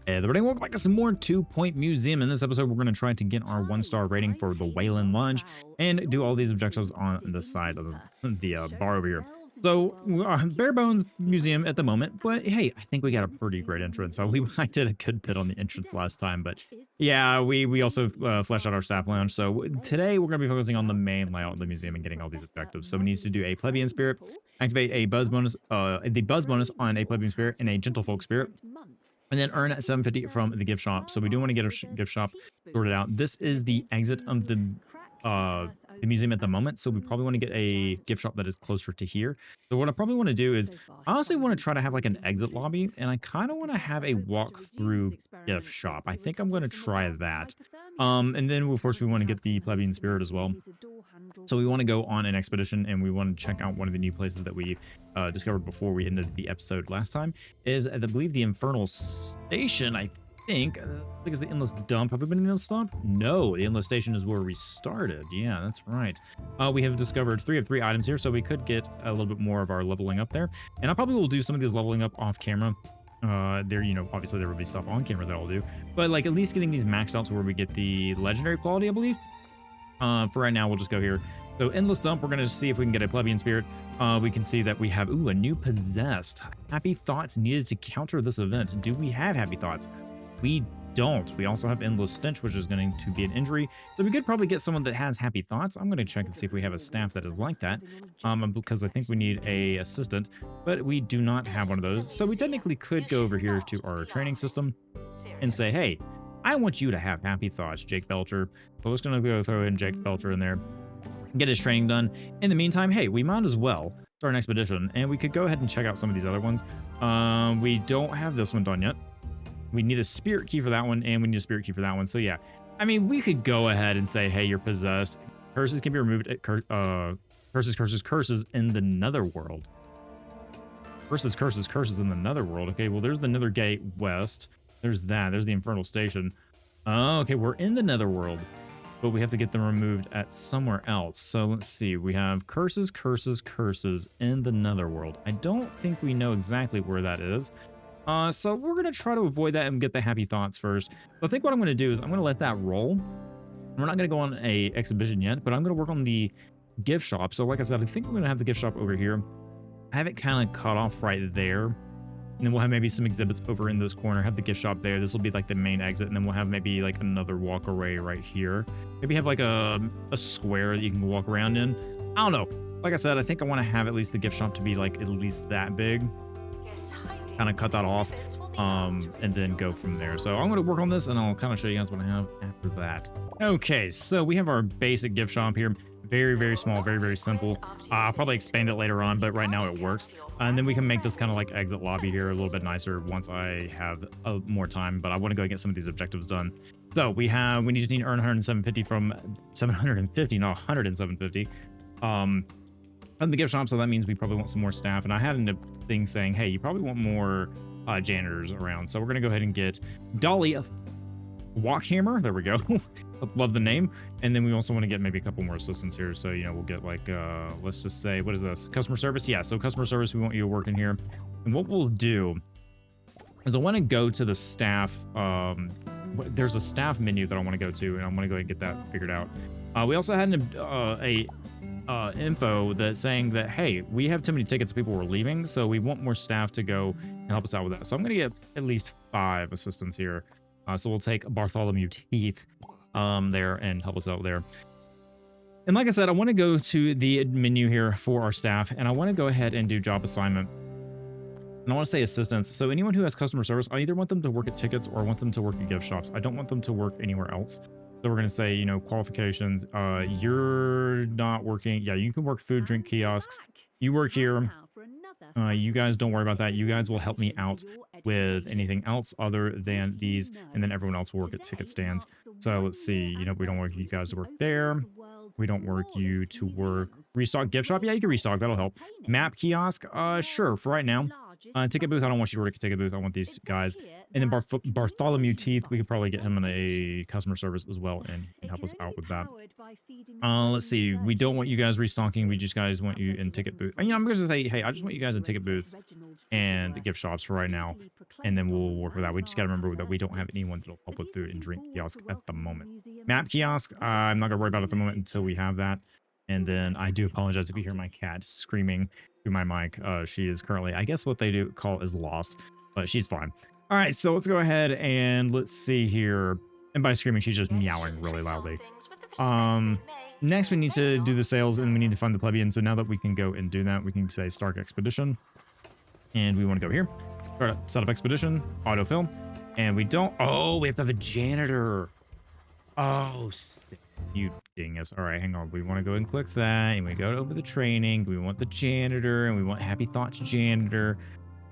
Hey, everybody, welcome back to some more 2 Point Museum. In this episode, we're going to try to get our 1-star rating for the Wailon Lunge and do all these objectives on the side of the bar over here. So, bare bones museum at the moment, but hey, I think we got a pretty great entrance. So I did a good bit on the entrance last time, but yeah, we also fleshed out our staff lounge. So today we're going to be focusing on the main layout of the museum and getting all these objectives. So we need to do a plebeian spirit, activate a buzz bonus, the buzz bonus on a plebeian spirit and a gentlefolk spirit, and then earn 750 from the gift shop. So we do want to get a gift shop sorted out. This is the exit of the museum at the moment, so we probably want to get a gift shop that is closer to here. So what I probably want to do is I honestly want to try to have like an exit lobby, and I kind of want to have a walk through gift shop. I think I'm going to try that. And then of course we want to get the plebeian spirit as well. So we want to go on an expedition, and we want to check out one of the new places that we discovered before we ended the episode last time. Is I believe the Infernal Station. I think it's the endless dump. Have we been in the endless dump? No, the endless station is where we started. Yeah, that's right. We have discovered 3 of 3 items here, so we could get a little bit more of our leveling up there. And I probably will do some of these leveling up off camera. There, you know, obviously there will be stuff on camera that I'll do, but like at least getting these maxed out to where we get the legendary quality, I believe. For right now, we'll just go here. So endless dump, we're gonna see if we can get a plebeian spirit. We can see that we have a new possessed. Happy thoughts needed to counter this event. Do we have happy thoughts? We don't. We also have endless stench, which is going to be an injury. So we could probably get someone that has happy thoughts. I'm going to check and see if we have a staff that is like that, because I think we need a assistant, but we do not have one of those. So we technically could go over here to our training system and say, hey, I want you to have happy thoughts, Jake Belcher. So we're just going to go throw in Jake Belcher in there, get his training done. In the meantime, hey, we might as well start an expedition, and we could go ahead and check out some of these other ones. We don't have this one done yet. We need a spirit key for that one, and we need a spirit key for that one. So yeah, I mean, we could go ahead and say, hey, you're possessed. Curses can be removed at curses in the netherworld. Curses in the netherworld. Okay, well, there's the nether gate west. There's that. There's the infernal station. Oh, okay, we're in the netherworld, but we have to get them removed at somewhere else. So let's see. We have curses in the netherworld. I don't think we know exactly where that is. So we're going to try to avoid that and get the happy thoughts first. So I think what I'm going to do is I'm going to let that roll. We're not going to go on a exhibition yet, but I'm going to work on the gift shop. So like I said, I think we're going to have the gift shop over here. I have it kind of cut off right there. And then we'll have maybe some exhibits over in this corner, have the gift shop there. This will be like the main exit. And then we'll have maybe like another walk array right here. Maybe have like a square that you can walk around in. I don't know. Like I said, I think I want to have at least the gift shop to be like at least that big. Kind of cut that off, and then go from there. So I'm going to work on this, and I'll kind of show you guys what I have after that. Okay, so we have our basic gift shop here. Very, very small, very, very simple. I'll probably expand it later on, but right now it works. And then we can make this kind of like exit lobby here a little bit nicer once I have more time, but I want to go get some of these objectives done. So we need to earn 107.50 from 750, not 107.50. On the gift shop, so that means we probably want some more staff. And I had a thing saying, hey, you probably want more janitors around. So we're going to go ahead and get Dolly Walkhammer. There we go. Love the name. And then we also want to get maybe a couple more assistants here. So, you know, we'll get like, let's just say, what is this? Customer service? Yeah, so customer service, we want you to work in here. And what we'll do is I want to go to the staff. There's a staff menu that I want to go to, and I'm going to go ahead and get that figured out. We also had info that's saying that, hey, we have too many tickets, people were leaving, so we want more staff to go and help us out with that. So I'm gonna get at least 5 assistants here. So we'll take Bartholomew Teeth there and help us out there. And like I said, I want to go to the menu here for our staff, and I want to go ahead and do job assignment. And I want to say assistants. So anyone who has customer service, I either want them to work at tickets or I want them to work at gift shops. I don't want them to work anywhere else. So we're going to say, you know, qualifications. You're not working. Yeah, you can work food, drink kiosks. You work here. You guys don't worry about that. You guys will help me out with anything else other than these. And then everyone else will work at ticket stands. So let's see. You know, we don't want you guys to work there. We don't work you to work. Restock gift shop. Yeah, you can restock. That'll help. Map kiosk. Sure. For right now. Ticket booth, I don't want you to work a ticket booth. I want these guys. And then Bartholomew Teeth, we could probably get him in a customer service as well, and he can help us out with that. Let's see. We don't want you guys restocking. We just guys want you in ticket booth. And, I'm going to say, hey, I just want you guys in ticket booth and gift shops for right now, and then we'll work with that. We just got to remember that we don't have anyone that'll help with food and drink kiosk at the moment. Map kiosk, I'm not going to worry about it at the moment until we have that. And then I do apologize if you hear my cat screaming through my mic. She is currently, I guess what they do call is lost, but she's fine. All right, so let's go ahead and let's see here. And by screaming, she's just meowing really loudly. Next, we need to do the sales, and we need to find the plebeian. So now that we can go and do that, we can say Stark Expedition. And we want to go here. Set up Expedition, autofill. And we don't... Oh, we have to have a janitor. Oh, you dingus. All right, hang on. We want to go and click that, and we go over the training. We want the janitor, and we want Happy Thoughts janitor.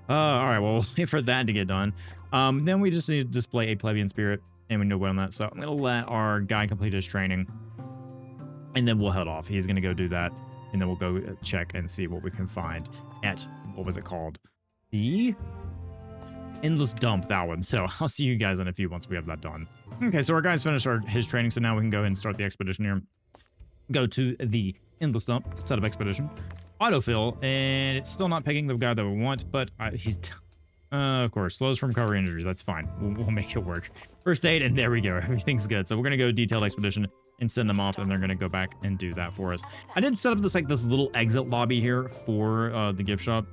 All right, well, we'll wait for that to get done. Then we just need to display a plebeian spirit, and we know well on that. So I'm going to let our guy complete his training, and then we'll head off. He's going to go do that, and then we'll go check and see what we can find at, what was it called? The Endless Dump, that one. So I'll see you guys in a few once we have that done. Okay, so our guy's finished his training, so now we can go ahead and start the expedition here. Go to the Endless Dump, set up expedition, autofill, and it's still not picking the guy that we want, but he's... of course, slows from recovery injuries. That's fine. We'll make it work. First aid, and there we go. Everything's good. So we're going to go detailed expedition and send them off, and they're going to go back and do that for us. I did set up this little exit lobby here for the gift shop.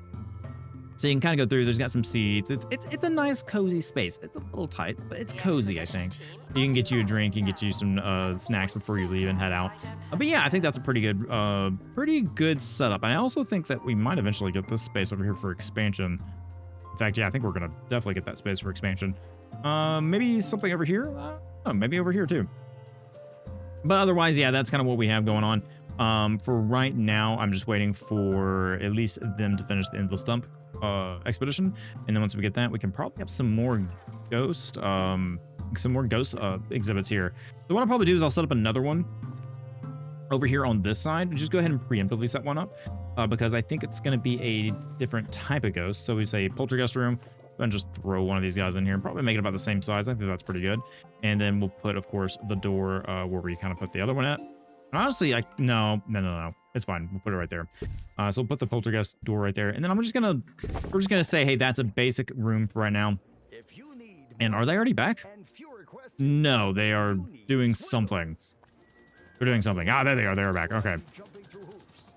So you can kind of go through. There's got some seats. It's a nice, cozy space. It's a little tight, but it's cozy, I think. You can get you a drink. You can get you some snacks before you leave and head out. But yeah, I think that's a pretty good setup. I also think that we might eventually get this space over here for expansion. In fact, yeah, I think we're going to definitely get that space for expansion. Maybe something over here? Maybe over here too. But otherwise, yeah, that's kind of what we have going on. For right now, I'm just waiting for at least them to finish the Endless Dump expedition. And then once we get that, we can probably have some more ghost exhibits here. So what I'll probably do is I'll set up another one over here on this side. Just go ahead and preemptively set one up because I think it's going to be a different type of ghost. So we say poltergeist room, and just throw one of these guys in here and probably make it about the same size. I think that's pretty good. And then we'll put, of course, the door where we kind of put the other one at. And honestly, no. It's fine. We'll put it right there. So we'll put the poltergeist door right there. And then we're just gonna say, hey, that's a basic room for right now. And are they already back? No, they are doing something. They're doing something. Ah, there they are. They're back. Okay.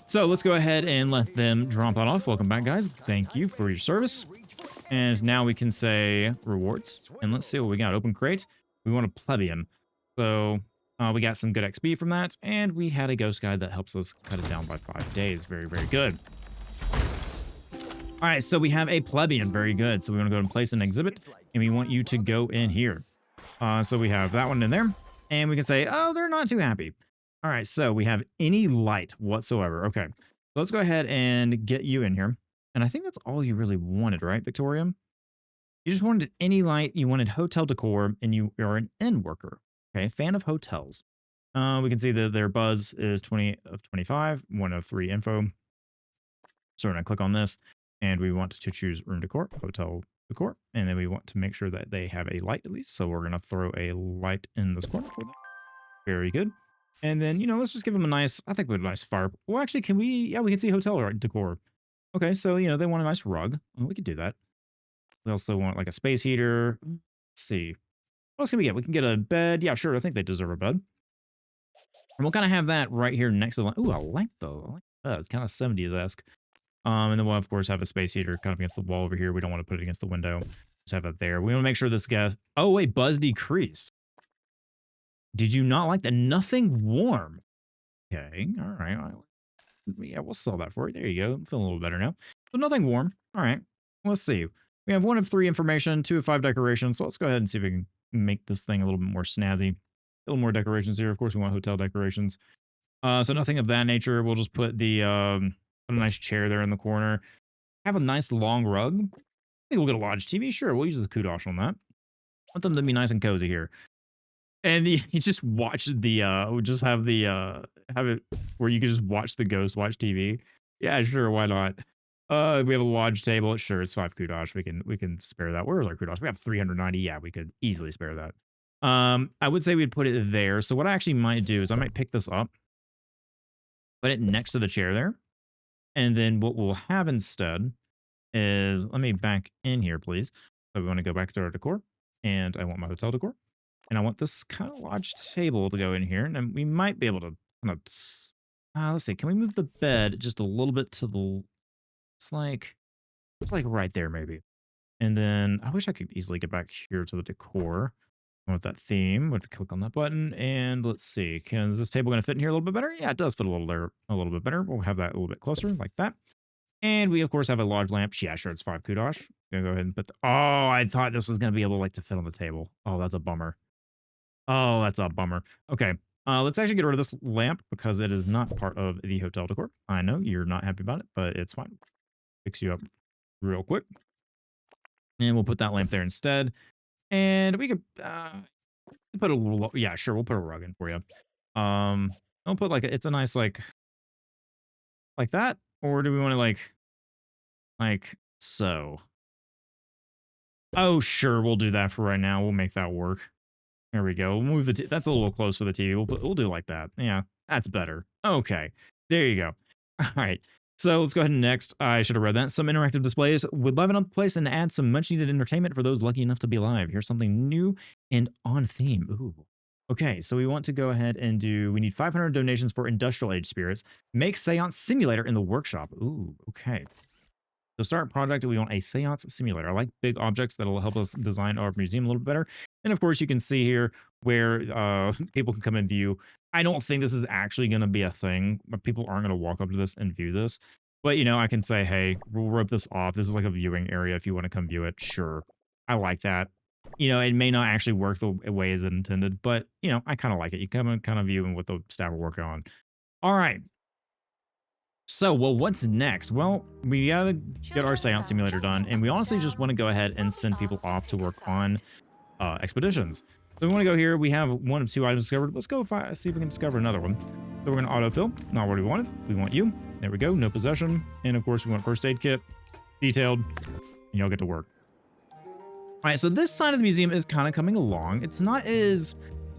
So let's go ahead and let them drop that off. Welcome back, guys. Thank you for your service. And now we can say rewards. And let's see what we got. Open crate. We want a plebeian. So we got some good XP from that. And we had a ghost guide that helps us cut it down by 5 days. Very, very good. All right, so we have a plebeian. Very good. So we want to go and place an exhibit. And we want you to go in here. So we have that one in there. And we can say, oh, they're not too happy. All right, so we have any light whatsoever. Okay, so let's go ahead and get you in here. And I think that's all you really wanted, right, Victoria? You just wanted any light. You wanted hotel decor, and you are an inn worker. Okay, fan of hotels. We can see that their buzz is 20 of 25, 1 of 3 info. So we're going to click on this, and we want to choose room decor, hotel decor, and then we want to make sure that they have a light at least. So we're going to throw a light in this corner for them. Very good. And then, let's just give them a nice, I think we have a nice fire. Well, actually, can we, yeah, we can see hotel decor. Okay, so, they want a nice rug. Well, we could do that. We also want like a space heater. Let's see. What else can we get? We can get a bed. Yeah, sure. I think they deserve a bed. And we'll kind of have that right here next to the, ooh, I like that. It's kind of 70s-esque. And then we'll, of course, have a space heater kind of against the wall over here. We don't want to put it against the window. Just have it there. We want to make sure this guy, oh, wait, buzz decreased. Did you not like that? Nothing warm. Okay, all right. Yeah, we'll sell that for you. There you go. I'm feeling a little better now. So nothing warm. All right, let's see. We have 1 of 3 information, 2 of 5 decorations. So let's go ahead and see if we can make this thing a little bit more snazzy. A little more decorations here. Of course, we want hotel decorations. So nothing of that nature. We'll just put the put a nice chair there in the corner. Have a nice long rug. I think we'll get a large TV. Sure, we'll use the kudosh on that. Want them to be nice and cozy here. And you just watch the, we'll just have the, have it where you can just watch the ghost watch TV. Yeah, sure, why not? We have a lodge table. Sure, it's 5 kudosh. We can spare that. Where is our kudosh? We have 390. Yeah, we could easily spare that. I would say we'd put it there. So what I actually might do is I might pick this up, put it next to the chair there. And then what we'll have instead is, let me back in here, please. So we want to go back to our decor, and I want my hotel decor, and I want this kind of lodge table to go in here, and then we might be able to kind of, let's see, can we move the bed just a little bit to the, it's like right there maybe. And then I wish I could easily get back here to the decor. I want that theme. We'll have to click on that button, and let's see, is this table going to fit in here a little bit better? Yeah, it does fit a little bit better. We'll have that a little bit closer like that. And we, of course, have a lodge lamp. Yeah, sure, it's 5 kudosh. Gonna go ahead and put the... Oh, I thought this was going to be able to fit on the table. Oh, that's a bummer. Oh, that's a bummer. Okay, let's actually get rid of this lamp because it is not part of the hotel decor. I know you're not happy about it, but it's fine. Fix you up real quick. And we'll put that lamp there instead. And we could put a little... Yeah, sure, we'll put a rug in for you. I'll put it's a nice, like that. Or do we want to like so? Oh, sure, we'll do that for right now. We'll make that work. There we go. We'll move that's a little close for the TV. We'll do like that. Yeah, that's better. Okay, there you go. All right. So let's go ahead and next. I should have read that. Some interactive displays would liven up the place and add some much needed entertainment for those lucky enough to be alive. Here's something new and on theme. Ooh. Okay, so we want to go ahead and we need 500 donations for industrial age spirits. Make seance simulator in the workshop. Ooh, okay. So start project, we want a seance simulator. I like big objects that'll help us design our museum a little bit better. And of course, you can see here where people can come and view. I don't think this is actually going to be a thing, but people aren't going to walk up to this and view this. But, I can say, hey, we'll rip this off. This is like a viewing area. If you want to come view it, sure. I like that. It may not actually work the way as intended, but, I kind of like it. You come and kind of view what the staff are working on. All right. So, well, what's next? Well, we got to get our seance simulator done, and we honestly just want to go ahead and send people off to work on expeditions. So we want to go here. We have one of 2 items discovered. Let's go see if we can discover another one. So we're going to autofill. Not what we wanted. We want you. There we go. No possession. And of course, we want first aid kit. Detailed. And you'll get to work. All right, so this side of the museum is kind of coming along. It's not as...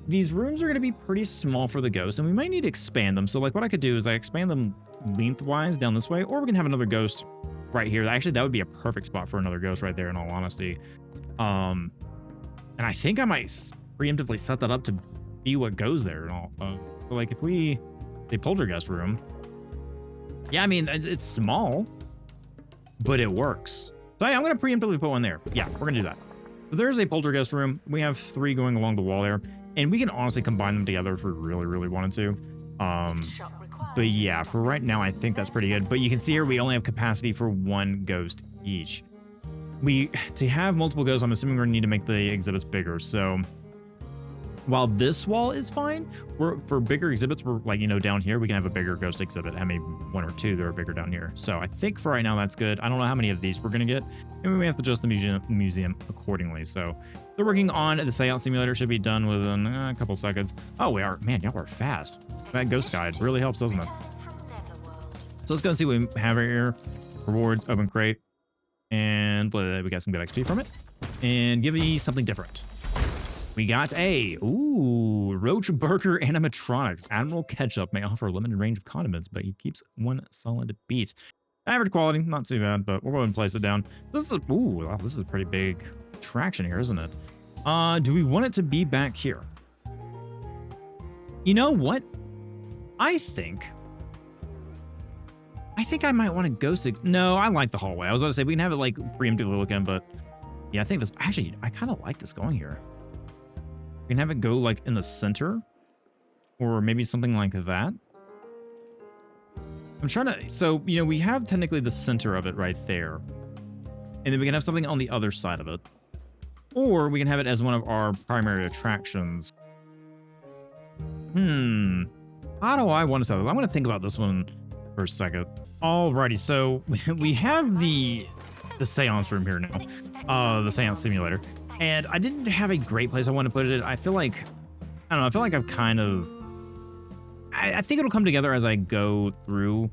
These rooms are going to be pretty small for the ghosts, and we might need to expand them. So, what I could do is I expand them lengthwise down this way, or we can have another ghost right here. Actually, that would be a perfect spot for another ghost right there, in all honesty. And I think I might preemptively set that up to be what goes there and all. So, if we... The poltergeist room... Yeah, I mean, it's small, but it works. So, yeah, I'm going to preemptively put one there. Yeah, we're going to do that. So there's a poltergeist room. We have 3 going along the wall there. And we can honestly combine them together if we really, really wanted to. But yeah, for right now, I think that's pretty good. But you can see here, we only have capacity for 1 ghost each. To have multiple ghosts, I'm assuming we're going to need to make the exhibits bigger. So while this wall is fine, for bigger exhibits, we're down here, we can have a bigger ghost exhibit. Have maybe 1 or 2 that are bigger down here. So I think for right now, that's good. I don't know how many of these we're going to get. And we may have to adjust the museum accordingly. So they're working on the seance simulator. Should be done within a couple seconds. Oh, we are. Man, y'all are fast. That ghost guide really helps, doesn't it? So let's go and see what we have right here. Rewards, open crate. And we got some good XP from it. And give me something different. We got Roach Burger Animatronics. Admiral Ketchup may offer a limited range of condiments, but he keeps 1 solid beat. Average quality, not too bad, but we'll go ahead and place it down. This is a pretty big attraction here, isn't it? Do we want it to be back here? You know what? I think I might want to ghost it. No, I like the hallway. I was going to say we can have it preemptively looking, but yeah, I think this actually, I kind of like this going here. We can have it go in the center, or maybe something like that. I'm trying to, so, we have technically the center of it right there. And then we can have something on the other side of it. Or we can have it as one of our primary attractions. How do I want to set this? I'm going to think about this one for a second. Alrighty, so we have the seance room here now. The seance simulator. And I didn't have a great place I want to put it. I feel like, I don't know, I feel like I've kind of... I think it'll come together as I go through.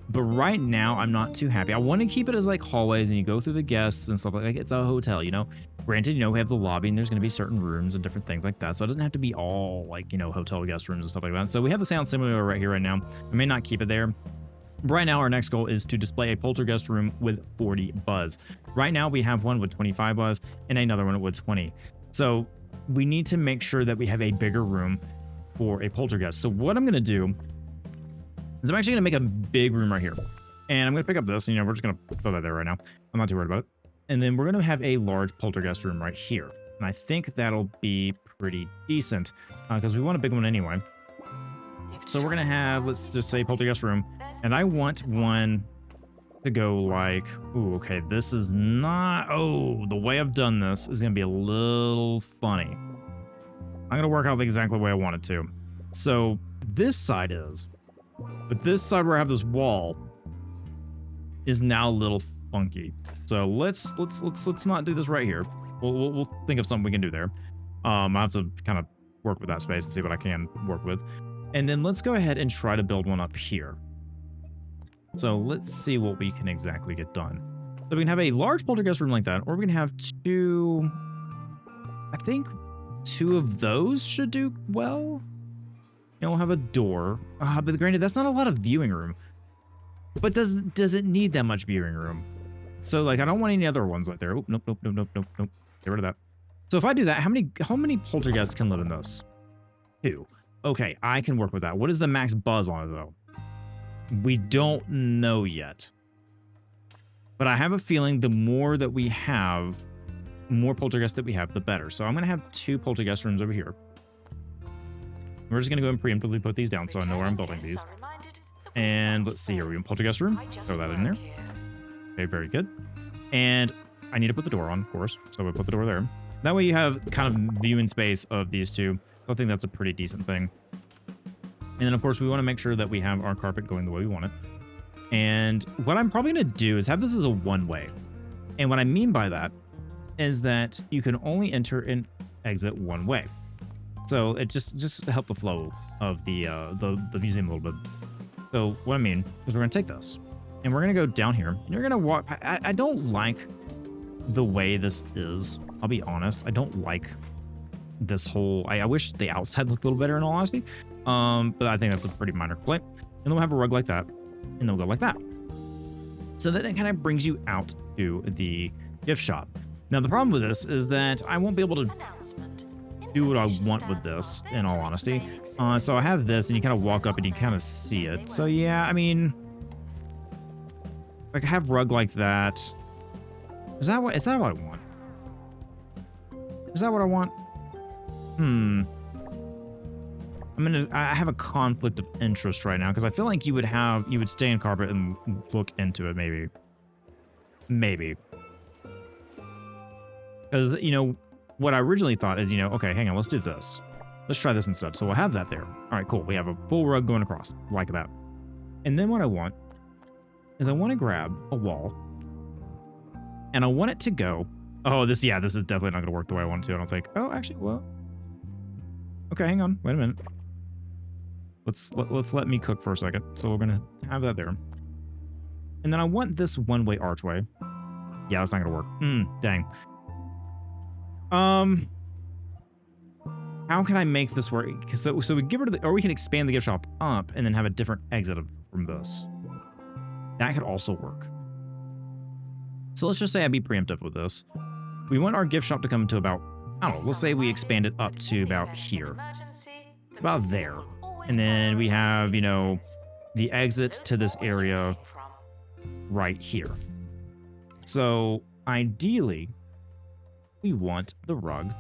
But right now, I'm not too happy. I want to keep it as like hallways and you go through the guests and stuff like it's a hotel, you know? Granted, you know, we have the lobby and there's going to be certain rooms and different things like that. So it doesn't have to be all like, you know, hotel guest rooms and stuff like that. So we have the sound simulator right here right now. I may not keep it there. Right now, our next goal is to display a poltergeist room with 40 buzz. Right now, we have one with 25 buzz and another one with 20. So we need to make sure that we have a bigger room for a poltergeist. So what I'm going to do is I'm actually going to make a big room right here. And I'm going to pick up this, and, you know, we're just going to throw that there right now. I'm not too worried about it. And then we're going to have a large poltergeist room right here. And I think that'll be pretty decent because we want a big one anyway. So we're going to have, let's just say poltergeist room. And I want one to go like, ooh, okay, this is not, oh, the way I've done this is going to be a little funny. I'm going to work out exactly the way I want it to. So this side is. But this side where I have this wall is now a little funky. So let's not do this right here. We'll think of something we can do there. I have to kind of work with that space and see what I can work with. And then let's go ahead and try to build one up here. So let's see what we can exactly get done. So we can have a large poltergeist room like that, or we can have two. I think two of those should do well. And we'll have a door. But granted, that's not a lot of viewing room. But does it need that much viewing room? So like, I don't want any other ones right there. Oh, nope. Get rid of that. So if I do that, how many poltergeists can live in this? 2. Okay, I can work with that. What is the max buzz on it though? We don't know yet. But I have a feeling the more that we have, more poltergeists that we have, the better. So I'm gonna have 2 poltergeist rooms over here. We're just going to go and preemptively put these down so I know where I'm building these. And let's see here. We have a poltergeist room. Throw that in there. Okay, very good. And I need to put the door on, of course. So we put the door there. That way you have kind of viewing space of these two. So I think that's a pretty decent thing. And then, of course, we want to make sure that we have our carpet going the way we want it. And what I'm probably going to do is have this as a one-way. And what I mean by that is that you can only enter and exit one way. So it just to help the flow of the museum a little bit. So what I mean is we're going to take this and we're going to go down here and you're going to walk. I don't like the way this is. I'll be honest. I don't like this whole, I wish the outside looked a little better in all honesty. But I think that's a pretty minor complaint. And then we'll have a rug like that and then we'll go like that. So then it kind of brings you out to the gift shop. Now the problem with this is that I won't be able to do what I want with this, in all honesty. So I have this, and you kind of walk up and you kind of see it. So yeah, I mean, like I have rug like that. Is that what I want? Is that what I want? I have a conflict of interest right now because I feel like you would stay in carpet and look into it maybe. Because, you know, what I originally thought is, you know, okay, hang on, let's do this. Let's try this instead. So we'll have that there. All right, cool. We have a full rug going across like that. And then what I want is I want to grab a wall and I want it to go. Oh, this is definitely not going to work the way I want it to, I don't think. Oh, actually, well. Okay, hang on. Wait a minute. Let's let me cook for a second. So we're going to have that there. And then I want this one-way archway. Yeah, that's not going to work. Dang. How can I make this work? So we get rid of or we can expand the gift shop up and then have a different exit from this. That could also work. So let's just say I'd be preemptive with this. We want our gift shop to come to about, I don't know, let's say we expand it up to about here. About there. And then we have, you know, the exit to this area right here. So ideally, we want the rug.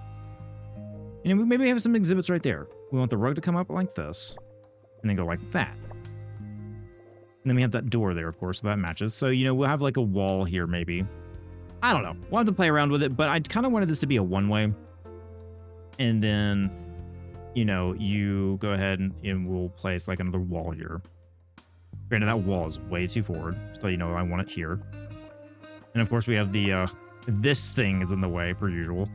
And we maybe have some exhibits right there. We want the rug to come up like this and then go like that. And then we have that door there, of course, so that matches. So, you know, we'll have like a wall here maybe. I don't know. We'll have to play around with it, but I kind of wanted this to be a one-way. And then, you know, you go ahead and we'll place like another wall here. Granted, that wall is way too forward, so you know I want it here. And of course, we have the, this thing is in the way, per usual.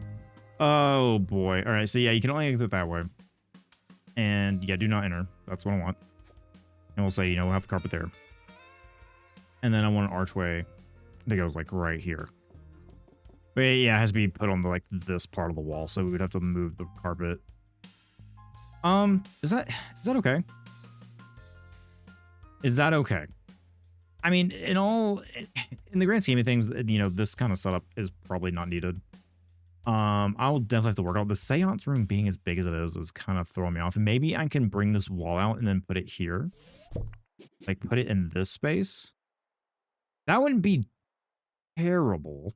Oh, boy. All right, so yeah, you can only exit that way. And yeah, do not enter. That's what I want. And we'll say, you know, we'll have the carpet there. And then I want an archway that goes like right here. But yeah, it has to be put on the, like this part of the wall, so we would have to move the carpet. Is that okay? Is that okay? I mean, in the grand scheme of things, you know, this kind of setup is probably not needed. I'll definitely have to work out the seance room being as big as it is kind of throwing me off. And maybe I can bring this wall out and then put it here, like put it in this space. That wouldn't be terrible.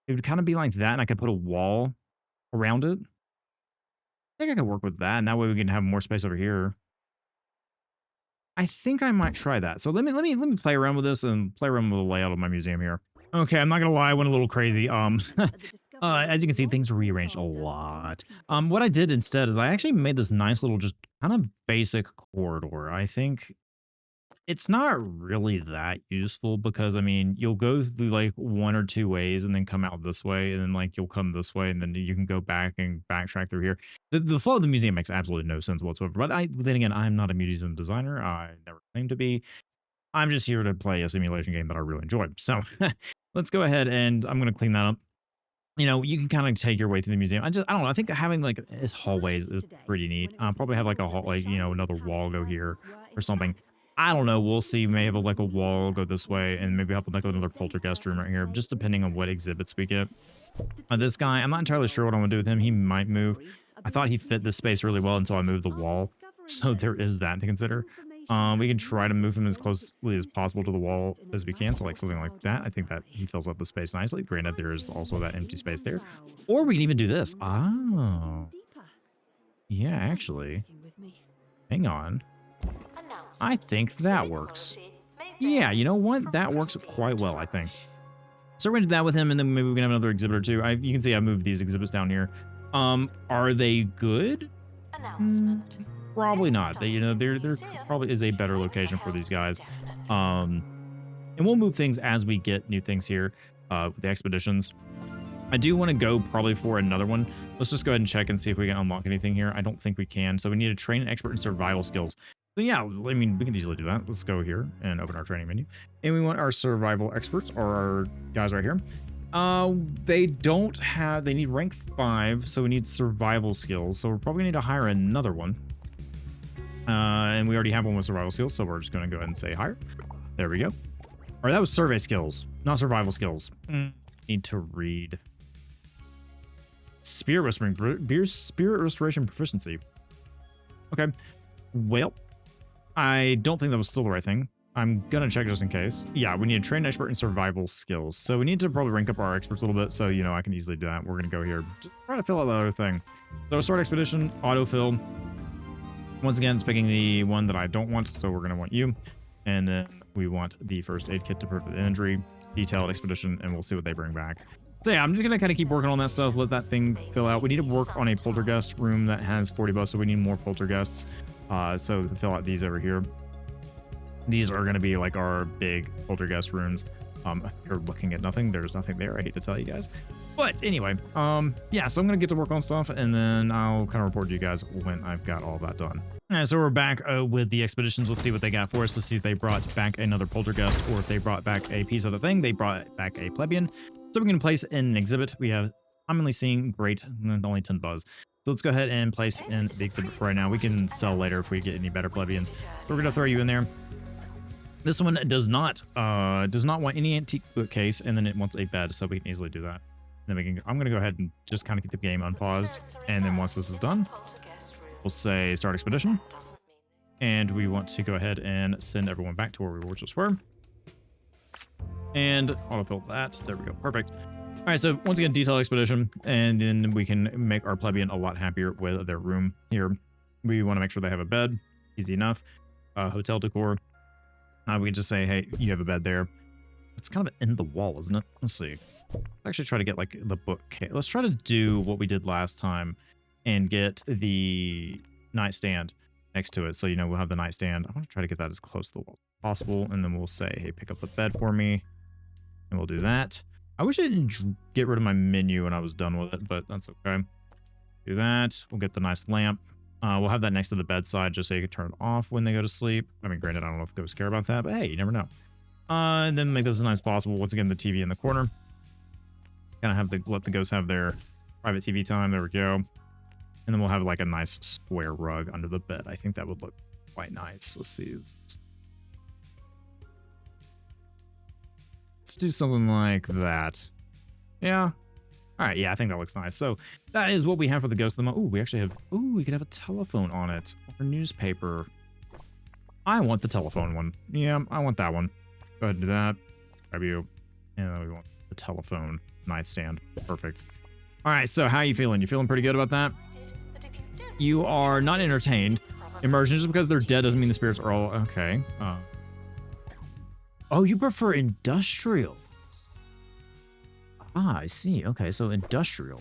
It would kind of be like that, and I could put a wall around it. I think I could work with that, and that way we can have more space over here. I think I might try that. So let me play around with this and play around with the layout of my museum here. Okay, I'm not gonna lie, I went a little crazy. As you can see, things were rearranged a lot. What I did instead is I actually made this nice little, just kind of basic corridor. I think it's not really that useful because, I mean, you'll go through like one or two ways and then come out this way, and then like you'll come this way, and then you can go back and backtrack through here. The flow of the museum makes absolutely no sense whatsoever. But then again, I'm not a museum designer. I never claimed to be. I'm just here to play a simulation game that I really enjoy. So let's go ahead and I'm going to clean that up. You know, you can kind of take your way through the museum. I don't know. I think having like its hallways is pretty neat. Probably have like a hall, like, you know, another wall go here or something. I don't know. We'll see. May have like a wall go this way, and maybe have like another poltergeist room right here, just depending on what exhibits we get. This guy, I'm not entirely sure what I'm gonna do with him. He might move. I thought he fit this space really well until I moved the wall, so there is that to consider. We can try to move him as closely as possible to the wall as we can, so like something like that. I think that he fills up the space nicely. Granted, there is also that empty space there. Or we can even do this. Oh, yeah, actually. Hang on. I think that works. Yeah, you know what? That works quite well, I think. So we're gonna do that with him, and then maybe we can have another exhibit or two. You can see I moved these exhibits down here. Are they good? Probably not. They, you know, there probably is a better location for these guys. And we'll move things as we get new things here with the expeditions. I do want to go probably for another one. Let's just go ahead and check and see if we can unlock anything here. I don't think we can. So we need to train an expert in survival skills. So yeah, I mean, we can easily do that. Let's go here and open our training menu. And we want our survival experts, or our guys right here. They need rank 5, so we need survival skills. So we're probably going to need to hire another one. And we already have one with survival skills, so we're just going to go ahead and say hire. There we go. All right, that was survey skills, not survival skills. Need to read. Spirit restoration proficiency. Okay. Well, I don't think that was still the right thing. I'm gonna check just in case. Yeah, we need to train an expert in survival skills. So we need to probably rank up our experts a little bit, so, you know, I can easily do that. We're gonna go here, just try to fill out that other thing. So start expedition, autofill. Once again, it's picking the one that I don't want, so we're gonna want you. And then we want the first aid kit to prevent injury, detailed expedition, and we'll see what they bring back. So yeah, I'm just gonna kind of keep working on that stuff, let that thing fill out. We need to work on a poltergeist room that has 40 bucks, so we need more poltergeists. So to fill out these over here, these are gonna be like our big poltergeist rooms. If you're looking at nothing, there's nothing there. I hate to tell you guys. But anyway, yeah, so I'm gonna get to work on stuff, and then I'll kind of report to you guys when I've got all that done. All right, so we're back with the expeditions. Let's see what they got for us. Let's see if they brought back another poltergeist, or if they brought back a piece of the thing. They brought back a plebeian. So we're gonna place in an exhibit. We have commonly seen, great, and only 10 buzz. So let's go ahead and place in the exhibit for right now. We can sell later if we get any better plebeians. So we're gonna throw you in there. This one does not want any antique bookcase, and then it wants a bed, so we can easily do that. Then we can. I'm gonna go ahead and just kind of keep the game unpaused, and then once this is done, we'll say start expedition, and we want to go ahead and send everyone back to where we just were, and autofill that. There we go, perfect. All right, so once again, detail expedition, and then we can make our plebeian a lot happier with their room here. We want to make sure they have a bed, easy enough. Hotel decor. We can just say, hey, you have a bed there. It's kind of in the wall, isn't it? Let's see. Let's actually try to get like the bookcase. Let's try to do what we did last time and get the nightstand next to it. So, you know, we'll have the nightstand. I want to try to get that as close to the wall as possible. And then we'll say, hey, pick up the bed for me. And we'll do that. I wish I didn't get rid of my menu when I was done with it, but that's okay. Do that. We'll get the nice lamp. We'll have that next to the bedside just so you can turn it off when they go to sleep. I mean, granted, I don't know if ghosts care about that, but hey, you never know. And then make this as nice as possible. Once again, the TV in the corner. Kind of have let the ghosts have their private TV time. There we go. And then we'll have like a nice square rug under the bed. I think that would look quite nice. Let's see. Let's do something like that. Yeah. All right. Yeah, I think that looks nice. So that is what we have for the ghost of the month. Ooh, we actually have. Ooh, we could have a telephone on it or newspaper. I want the telephone one. Yeah, I want that one. Go ahead and do that. Grab you. And then we want the telephone nightstand. Perfect. All right. So how are you feeling? You feeling pretty good about that? You are not entertained. Immersion, just because they're dead doesn't mean the spirits are all okay. Oh, you prefer industrial. Ah, I see. Okay, so industrial.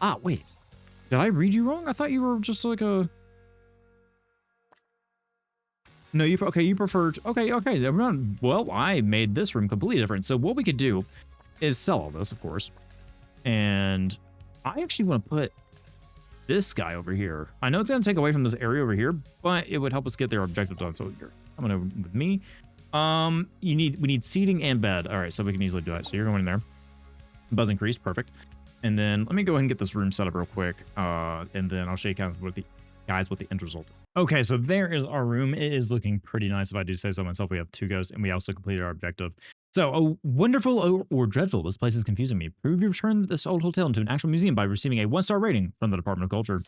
Ah, wait. Did I read you wrong? I thought you were just like a... No, you preferred... Okay. Well, I made this room completely different. So what we could do is sell all this, of course. And I actually want to put this guy over here. I know it's going to take away from this area over here, but it would help us get their objective done. So you're coming over with me. We need seating and bed. All right, so we can easily do that. So you're going in there. Buzz increased, perfect. And then let me go ahead and get this room set up real quick. And then I'll show you what the end result. Okay, so there is our room. It is looking pretty nice, if I do say so myself. We have 2 ghosts, and we also completed our objective. So, wonderful or dreadful, this place is confusing me. Prove you return this old hotel into an actual museum by receiving a 1-star rating from the Department of Culture.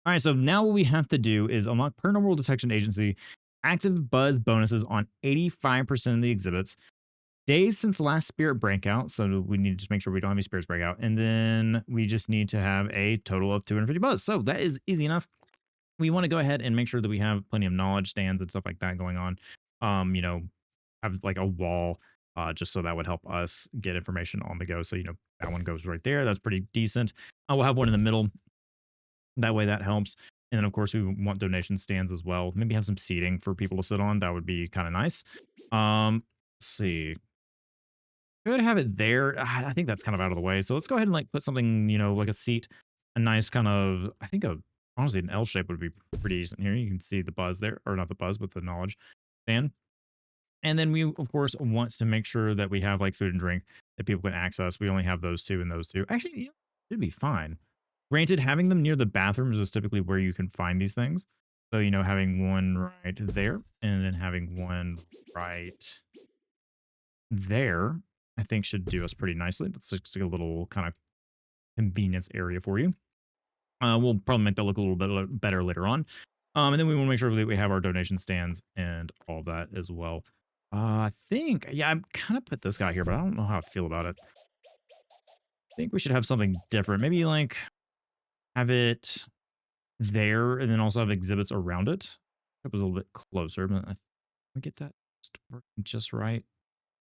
All right, so now what we have to do is unlock Paranormal Detection Agency active buzz bonuses on 85% of the exhibits. Days since last spirit breakout, so we need to just make sure we don't have any spirits breakout. And then we just need to have a total of 250 buzz. So that is easy enough. We want to go ahead and make sure that we have plenty of knowledge stands and stuff like that going on. You know, have like a wall, just so that would help us get information on the go. So, you know, that one goes right there. That's pretty decent. We'll have one in the middle. That way that helps. And then, of course, we want donation stands as well. Maybe have some seating for people to sit on. That would be kind of nice. Let's see. Could have it there. I think that's kind of out of the way. So let's go ahead and like put something, you know, like a seat, a nice kind of, I think honestly, an L shape would be pretty decent here. You can see the buzz there, or not the buzz, but the knowledge stand. And then we, of course, want to make sure that we have like food and drink that people can access. We only have those 2 and those 2. Actually, you know, it'd be fine. Granted, having them near the bathrooms is typically where you can find these things. So, you know, having one right there and then having one right there, I think should do us pretty nicely. That's just like a little kind of convenience area for you. We'll probably make that look a little bit better later on. And then we want to make sure that we have our donation stands and all that as well. I think, yeah, I'm kind of put this guy here, but I don't know how I feel about it. I think we should have something different. Maybe like have it there and then also have exhibits around it. It was a little bit closer, but I get that working just right.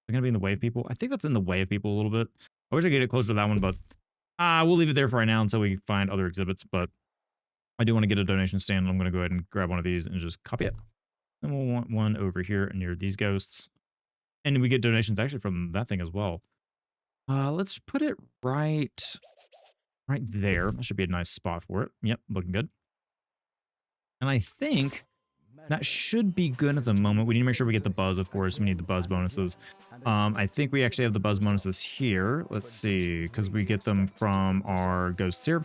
They're going to be in the way of people. I think that's in the way of people a little bit. I wish I could get it closer to that one, but we'll leave it there for right now until we find other exhibits. But I do want to get a donation stand. I'm going to go ahead and grab one of these and just copy it. And we'll want one over here near these ghosts. And we get donations actually from that thing as well. Let's put it right there. That should be a nice spot for it. Yep, looking good. And I think that should be good at the moment. We need to make sure we get the buzz, of course. We need the buzz bonuses. I think we actually have the buzz bonuses here. Let's see, because we get them from our ghosts here.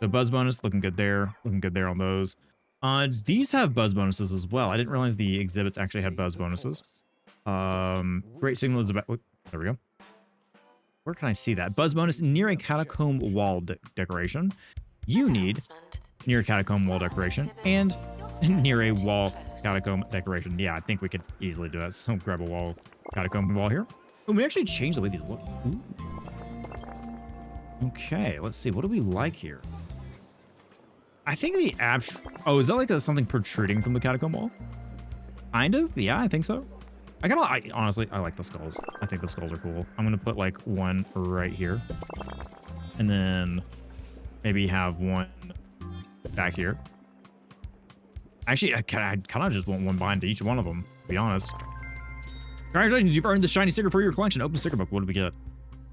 The buzz bonus, looking good there. Looking good there on those. These have buzz bonuses as well. I didn't realize the exhibits actually had buzz bonuses. Great signal is about... There we go. Where can I see that? Buzz bonus near a catacomb wall decoration. You need near a catacomb wall decoration and near a wall catacomb decoration. Yeah, I think we could easily do that. So grab a catacomb wall here. Oh, we actually changed the way these look. Ooh. Okay, let's see. What do we like here? I think the oh, is that like something protruding from the catacomb wall? Kind of. Yeah, I think so. Honestly, I like the skulls. I think the skulls are cool. I'm going to put like one right here. And then maybe have one back here. Actually, I kind of just want one behind each one of them, to be honest. Congratulations, you've earned the shiny sticker for your collection. Open sticker book. What did we get?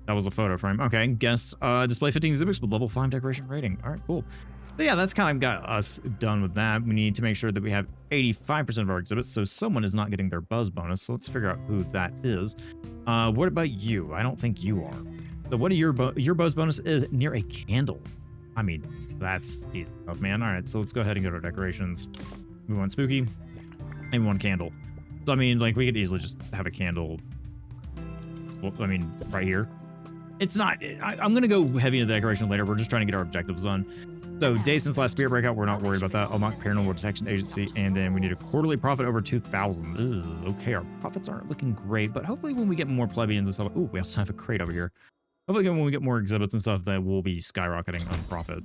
That was a photo frame. Okay, guest display 15 exhibits with level 5 decoration rating. All right, cool. So yeah, that's kind of got us done with that. We need to make sure that we have 85% of our exhibits, so someone is not getting their buzz bonus. So let's figure out who that is. What about you? I don't think you are. So what are your buzz bonus is near a candle. I mean, that's easy enough, man. All right, so let's go ahead and go to our decorations. We want spooky, and we want candle. So I mean, like we could easily just have a candle. Well, I mean, right here. It's not. I'm gonna go heavy into the decoration later. We're just trying to get our objectives done. So days since last spirit breakout, we're not worried about that. Unlock paranormal detection agency, and then we need a quarterly profit over 2,000. Okay, our profits aren't looking great, but hopefully when we get more plebeians and stuff. Ooh, we also have a crate over here. Hopefully when we get more exhibits and stuff, that will be skyrocketing on profit.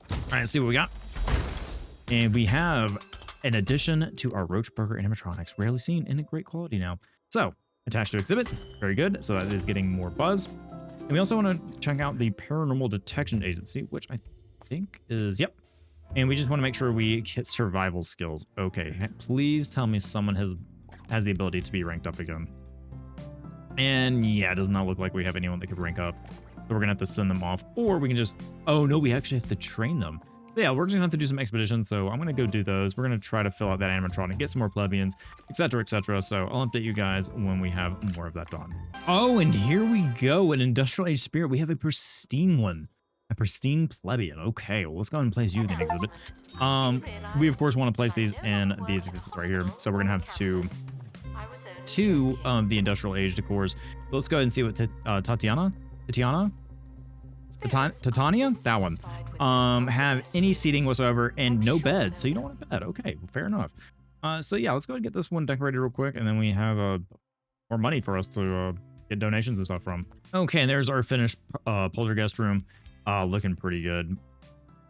All right, let's see what we got. And we have an addition to our Roach Burger animatronics, rarely seen and in great quality now. So attached to exhibit, very good. So that is getting more buzz. And we also want to check out the paranormal detection agency, which I think is, yep. And we just want to make sure we get survival skills. Okay, please tell me someone has the ability to be ranked up again. And yeah, it does not look like we have anyone that could rank up. So we're gonna have to send them off, or we can just, oh no, we actually have to train them. So yeah, we're just gonna have to do some expeditions. So I'm gonna go do those. We're gonna try to fill out that animatronic, get some more plebeians, etc., etc. So I'll update you guys when we have more of that done. Oh, and here we go, an industrial age spirit. We have a pristine one. A pristine plebeian. Okay, well, let's go ahead and place you in an exhibit. We of course want to place these in these exhibits right here. So we're gonna have two of the industrial age decors. Let's go ahead and see what Titania, that one, have any seating whatsoever and no beds. So you don't want a bed. Okay, well, fair enough. So yeah, let's go ahead and get this one decorated real quick, and then we have more money for us to get donations and stuff from. Okay, and there's our finished poltergeist room. Looking pretty good.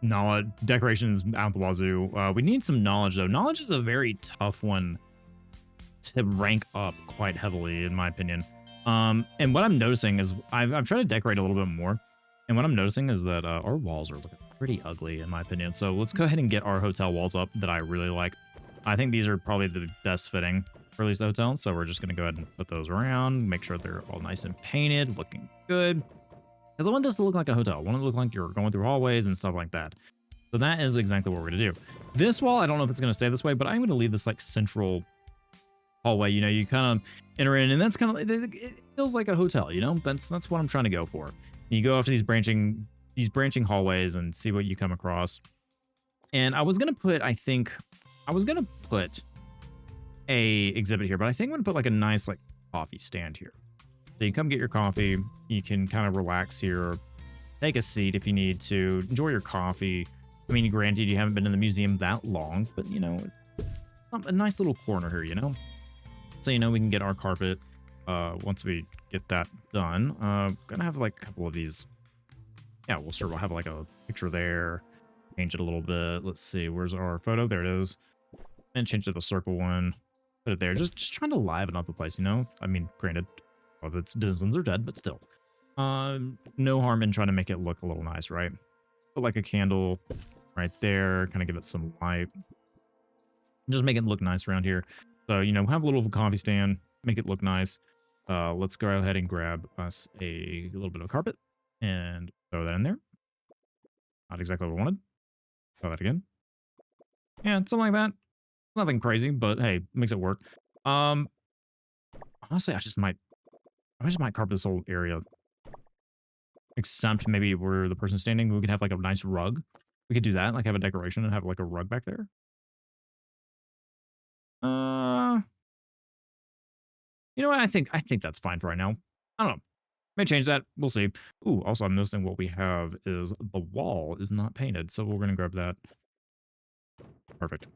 Knowledge decorations out the wazoo. We need some knowledge though. Knowledge is a very tough one to rank up quite heavily, in my opinion. And what I'm noticing is I've tried to decorate a little bit more, and what I'm noticing is that our walls are looking pretty ugly, in my opinion. So let's go ahead and get our hotel walls up that I really like. I think these are probably the best fitting for at least the hotel. So we're just gonna go ahead and put those around, make sure they're all nice and painted, looking good. Because I want this to look like a hotel. I want it to look like you're going through hallways and stuff like that. So that is exactly what we're going to do. This wall, I don't know if it's going to stay this way, but I'm going to leave this like central hallway. You know, you kind of enter in, and that's kind of, it feels like a hotel, you know? That's what I'm trying to go for. You go after these branching hallways and see what you come across. And I was going to put, a exhibit here, but I think I'm going to put like a nice like coffee stand here. So you come get your coffee, you can kind of relax here, take a seat if you need to, enjoy your coffee. I mean, granted, you haven't been in the museum that long, but you know, a nice little corner here, you know? So, you know, we can get our carpet once we get that done. Gonna have like a couple of these. Yeah, we'll have like a picture there, change it a little bit. Let's see, where's our photo? There it is. And change it to the circle one, put it there. Just trying to liven up the place, you know? I mean, granted, all of its denizens are dead, but still. No harm in trying to make it look a little nice, right? Put like a candle right there, kind of give it some light. Just make it look nice around here. So, you know, have a little coffee stand, make it look nice. Let's go ahead and grab us a little bit of carpet and throw that in there. Not exactly what I wanted. Throw that again. Yeah, something like that. Nothing crazy, but hey, makes it work. Honestly, I just might carpet this whole area. Except maybe where the person's standing, we could have like a nice rug. We could do that, like have a decoration and have like a rug back there. You know what? I think that's fine for right now. I don't know. May change that. We'll see. Ooh, also I'm noticing what we have is the wall is not painted, so we're gonna grab that. Perfect.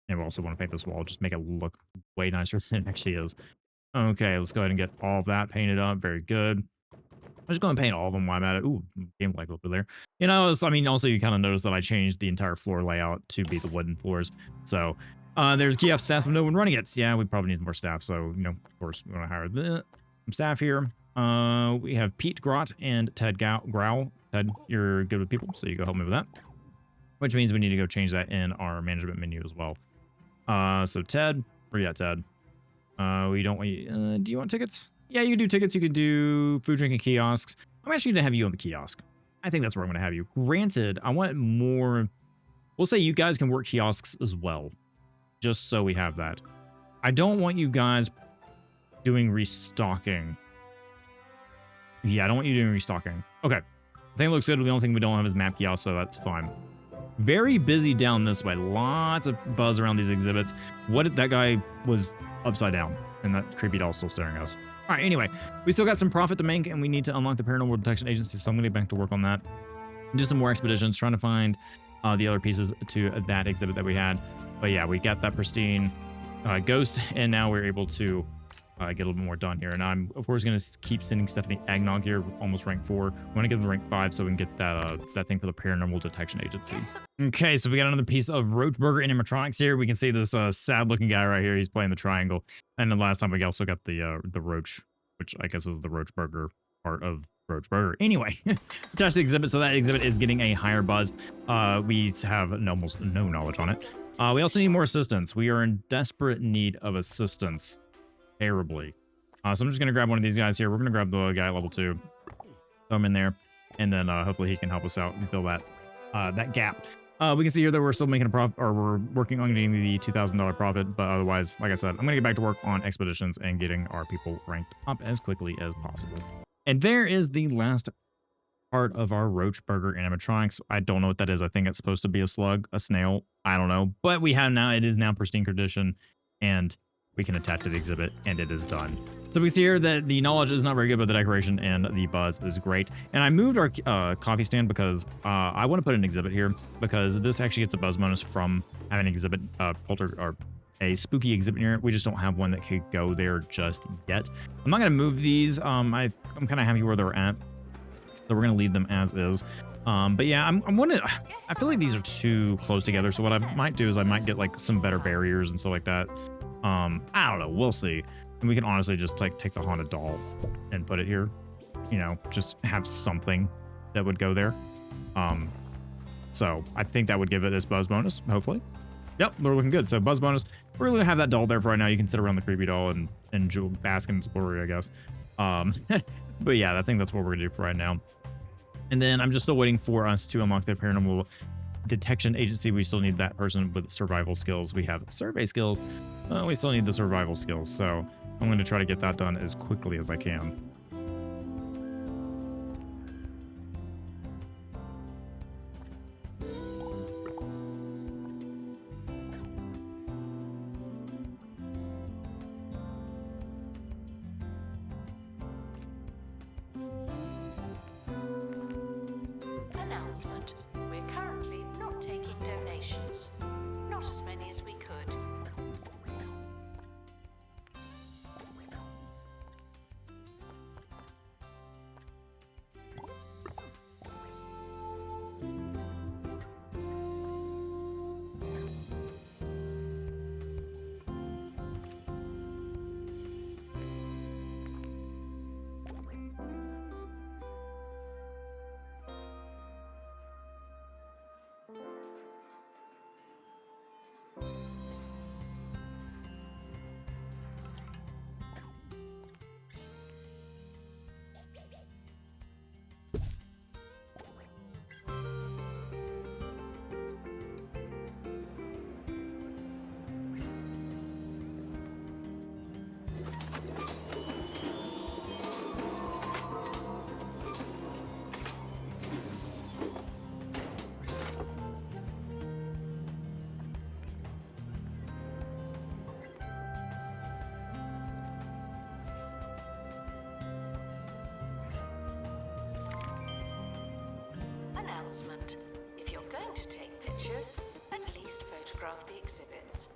And we also want to paint this wall, just make it look way nicer than it actually is. Okay, let's go ahead and get all of that painted up. Very good. I'm just going to paint all of them while I'm at it. Ooh, game like over there. You know, I mean, also you kind of notice that I changed the entire floor layout to be the wooden floors. So there's Kiev staff with no one running it. Yeah, we probably need more staff. So, you know, of course, we want to hire some staff here. We have Pete Grott and Ted Grau. Ted, you're good with people, so you go help me with that. Which means we need to go change that in our management menu as well. So Ted, where you at, Ted? We don't want you. Do you want tickets? Yeah, you can do tickets. You can do food, drink, and kiosks. I'm actually going to have you on the kiosk. I think that's where I'm going to have you. Granted, I want more. We'll say you guys can work kiosks as well, just so we have that. I don't want you guys doing restocking. Yeah, I don't want you doing restocking. Okay. I think it looks good. The only thing we don't have is map kiosk, so that's fine. Very busy down this way. Lots of buzz around these exhibits. What, that guy was upside down, and that creepy doll still staring at us. All right, anyway, we still got some profit to make, and we need to unlock the Paranormal Detection Agency, so I'm going to get back to work on that. Do some more expeditions, trying to find the other pieces to that exhibit that we had. But yeah, we got that pristine ghost, and now we're able to get a little bit more done here. And I'm, of course, going to keep sending Stephanie Eggnog here, almost rank 4. We want to get them to rank 5 so we can get that thing for the Paranormal Detection Agency. Okay, so we got another piece of Roach Burger animatronics here. We can see this sad-looking guy right here. He's playing the triangle. And then last time we also got the Roach, which I guess is the Roach Burger part of Roach Burger. Anyway, test the exhibit. So that exhibit is getting a higher buzz. We have almost no knowledge on it. We also need more assistance. We are in desperate need of assistance. Terribly. So I'm just going to grab one of these guys here. We're going to grab the guy at level 2. Throw him in there. And then hopefully he can help us out and fill that gap. We can see here that we're still making a profit, or we're working on getting the $2,000 profit. But otherwise, like I said, I'm going to get back to work on expeditions and getting our people ranked up as quickly as possible. And there is the last part of our Roach Burger animatronics. I don't know what that is. I think it's supposed to be a slug, a snail. I don't know. But we have now, it is now pristine condition. And we can attach to the exhibit, and it is done. So we see here that the knowledge is not very good, but the decoration and the buzz is great. And I moved our coffee stand because I want to put an exhibit here, because this actually gets a buzz bonus from having an exhibit, or a spooky exhibit here. We just don't have one that could go there just yet. I'm not going to move these. I'm kind of happy where they're at, so we're going to leave them as is. But yeah, I feel like these are too close together. So what I might do is I might get like some better barriers and stuff like that. I don't know. We'll see. And we can honestly just like take the haunted doll and put it here. You know, just have something that would go there. So I think that would give it this buzz bonus, hopefully. Yep, they're looking good. So buzz bonus. We're going to have that doll there for right now. You can sit around the creepy doll and bask in its glory, I guess. But yeah, I think that's what we're going to do for right now. And then I'm just still waiting for us to unlock the Paranormal Detection Agency. We still need that person with survival skills. We have survey skills. We still need the survival skills. So I'm going to try to get that done as quickly as I can. Announcement. We're currently not taking donations. Not as many as we could. Announcement. If you're going to take pictures, at least photograph the exhibits.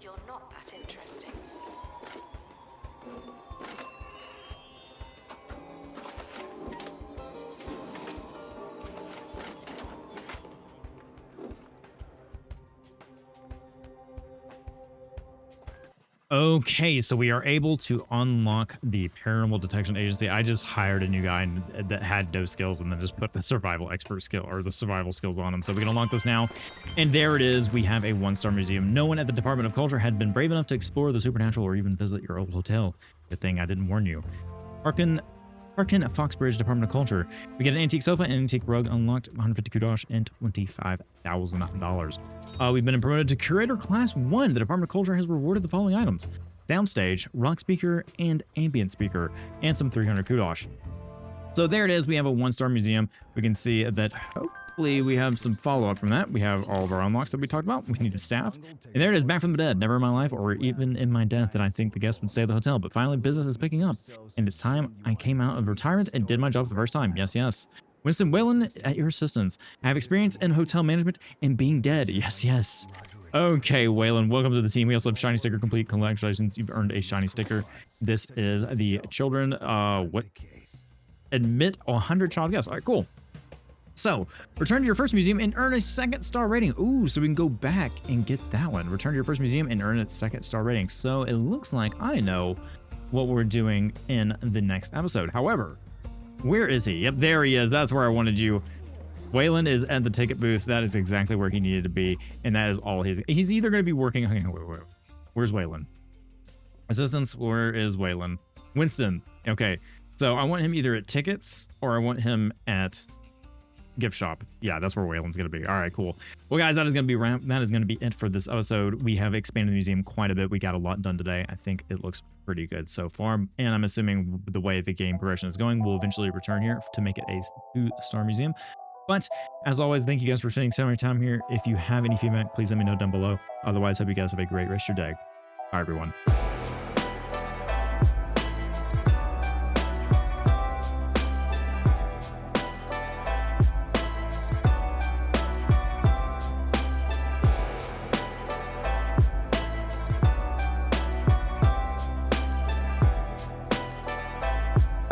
You're not that interesting. Okay, so we are able to unlock the Paranormal Detection Agency. I just hired a new guy that had no skills and then just put the survival expert skill or the survival skills on him. So we can unlock this now. And there it is. We have a 1-star museum. No one at the Department of Culture had been brave enough to explore the supernatural or even visit your old hotel. Good thing I didn't warn you. Harkin at Foxbridge Department of Culture. We get an antique sofa and an antique rug unlocked, 150 kudosh and $25,000. We've been promoted to Curator Class 1. The Department of Culture has rewarded the following items: soundstage, rock speaker, and ambient speaker, and some 300 kudosh. So there it is. We have a 1-star museum. We can see that hopefully we have some follow-up from that. We have all of our unlocks that we talked about. We need a staff. And there it is, back from the dead. Never in my life or even in my death did I think the guests would stay at the hotel. But finally, business is picking up. And it's time I came out of retirement and did my job for the first time. Yes, yes. Winston Wailon, at your assistance. I have experience in hotel management and being dead. Yes, yes. Okay, Wailon, welcome to the team. We also have shiny sticker complete. Congratulations, you've earned a shiny sticker. This is the children. Admit 100 child guests. All right, cool. So, return to your first museum and earn a 2-star rating. Ooh, so we can go back and get that one. Return to your first museum and earn its 2-star rating. So it looks like I know what we're doing in the next episode. However, where is he? Yep, there he is. That's where I wanted you. Wailon is at the ticket booth. That is exactly where he needed to be. And that is all he's either going to be working. Okay, wait. Where's Wailon? Assistants, where is Wailon? Winston. Okay, so I want him either at tickets or I want him at gift shop. Yeah, that's where Waylon's gonna be. All right, cool. Well, guys, that is gonna be it for this episode. We have expanded the museum quite a bit. We got a lot done today. I think it looks pretty good so far, and I'm assuming the way the game progression is going, we'll eventually return here to make it a 2-star museum. But as always, thank you guys for spending so much time here. If you have any feedback, please let me know down below. Otherwise, hope you guys have a great rest of your day. Bye, everyone.